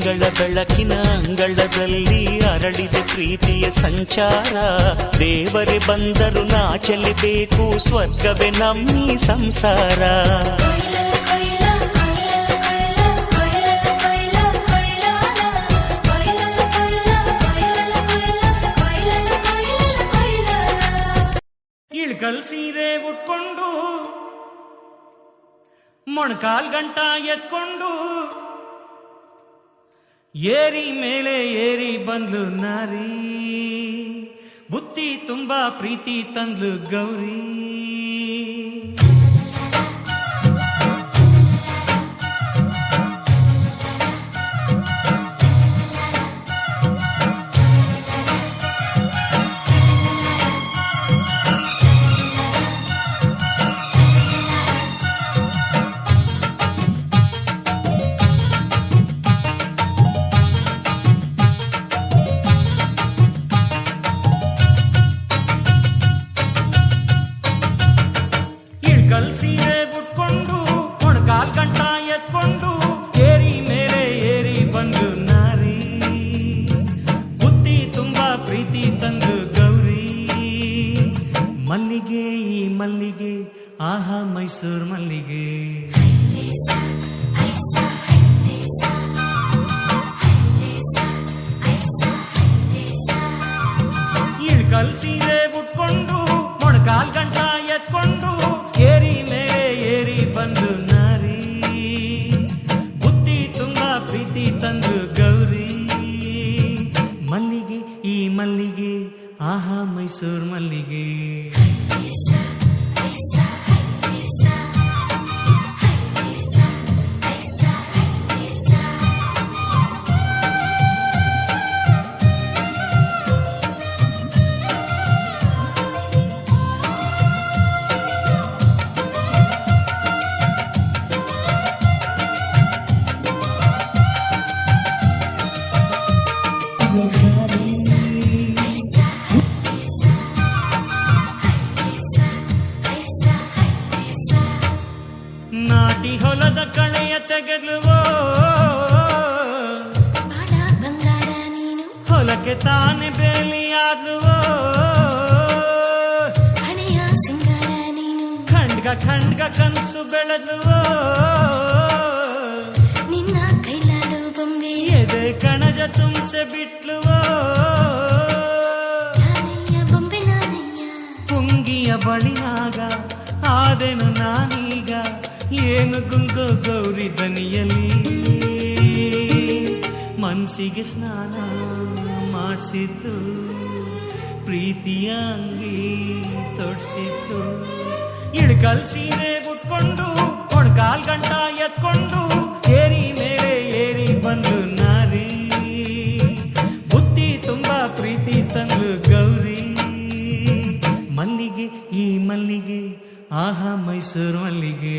ತಿಂಗಳ ಬೆಳಕಿನ ಅಂಗಳದಲ್ಲಿ ಅರಳಿದ ಪ್ರೀತಿಯ ಸಂಚಾರ. ದೇವರೇ ಬಂದರು ನಾಚಲಿಬೇಕು, ಸ್ವರ್ಗವೇ ನಮ್ಮಿ ಸಂಸಾರ. ಇಳ್ಕಲ್ ಸೀರೆ ಉಟ್ಕೊಂಡು ಮೊಣಕಾಲ್ ಗಂಟ ಎತ್ಕೊಂಡು ಏರಿ ಮೇಲೆ ಏರಿ ಬಂದ್ಲು ನಾರಿ, ಬುತ್ತಿ ತುಂಬಾ ಪ್ರೀತಿ ತಂದ್ಲು ಗೌರಿ. ಸೀರೆ ಉಟ್ಕೊಂಡು ಮೊಣಕಾಲ್ ಗಂಟ ಎತ್ಕೊಂಡು ಏರಿ ಮೇಲೆ ಏರಿ ಬಂದು ನಾರಿ, ಬುತ್ತಿ ತುಂಬಾ ಪ್ರೀತಿ ತಂದು ಗೌರಿ. ಮಲ್ಲಿಗೆ ಈ ಮಲ್ಲಿಗೆ ಆಹಾ ಮೈಸೂರು ಮಲ್ಲಿಗೆ. ಇಳ್ಕಲ್ ಸೀರೆ ಉಟ್ಕೊಂಡು ಮೊಣಕಾಲ್ ಗಂಟ ಎತ್ಕೊಂಡು ಏರಿ ಮೇಲೆ ಏರಿ ಬಂದು ನಾರಿ, ಬುತ್ತಿ ತುಂಬಾ ಪ್ರೀತಿ ತಂದು ಗೌರಿ. ಮಲ್ಲಿಗೆ ಈ ಮಲ್ಲಿಗೆ ಆಹಾ ಮೈಸೂರು ಮಲ್ಲಿಗೆ. ನಾಟಿ ಹೊಲದ ಕಳೆಯ ತೆಗೆದುವೋ ಬಂಗಾರ ನೀನು, ಹೊಲಕ್ಕೆ ತಾನೆ ಬೇಲಿಯಾದುವೋ ಹಣೆಯ ಸಿಂಗಾರ ನೀನು, ಖಂಡ್ಗ ಖಂಡ್ಗ ಕನಸು ಬೆಳೆದುವೋ ನಿನ್ನ ಕೈಲಾಡೋ ಬೊಂಬೆ, ಎದೆ ಕಣಜ ತುಂಬಿಸಿ ಬಿಟ್ಲುವೋ ನಾನಯ್ಯ ಬೊಂಬೆ ನಾನಯ್ಯ. ಪುಂಗಿಯ ಬಳಿಯಾಗ ಆದೆನು ನಾನೀಗ, ಏನು ಗುಂಗೋ ಗೌರಿ ದನಿಯಲ್ಲಿ. ಮನಸ್ಸಿಗೆ ಸ್ನಾನ ಮಾಡಿಸಿದ್ದು, ಪ್ರೀತಿಯ ಅಂಗಿ ತೊಡ್ಸಿದ್ದು. ಇಳ್ಕಲ್ ಸೀರೆ ಉಟ್ಕೊಂಡು ಮೊಣಕಾಲ್ ಗಂಟ ಎತ್ಕೊಂಡು ಏರಿ ಮೇಲೆ ಏರಿ ಬಂದು ನಾರಿ, ಬುತ್ತಿ ತುಂಬಾ ಪ್ರೀತಿ ತಂದ್ಲು ಗೌರಿ. ಮಲ್ಲಿಗೆ ಈ ಮಲ್ಲಿಗೆ ಆಹಾ ಮೈಸೂರು ಮಲ್ಲಿಗೆ.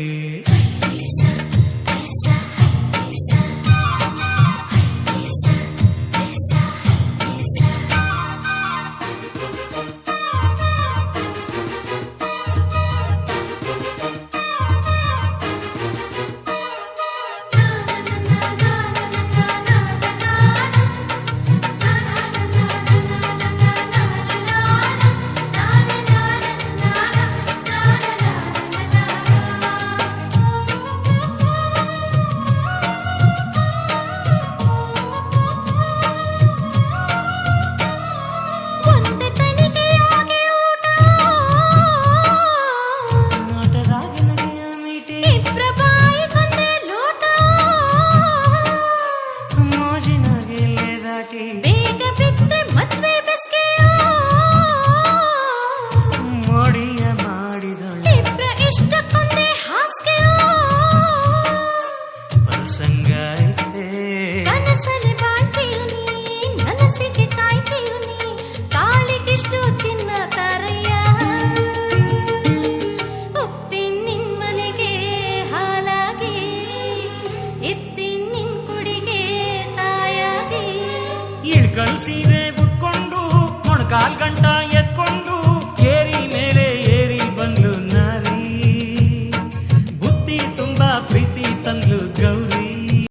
ಇಳ್ಕಲ್ ಸೀರೆ ಉಟ್ಕೊಂಡು ಮೊಣಕಾಲ್ ಗಂಟ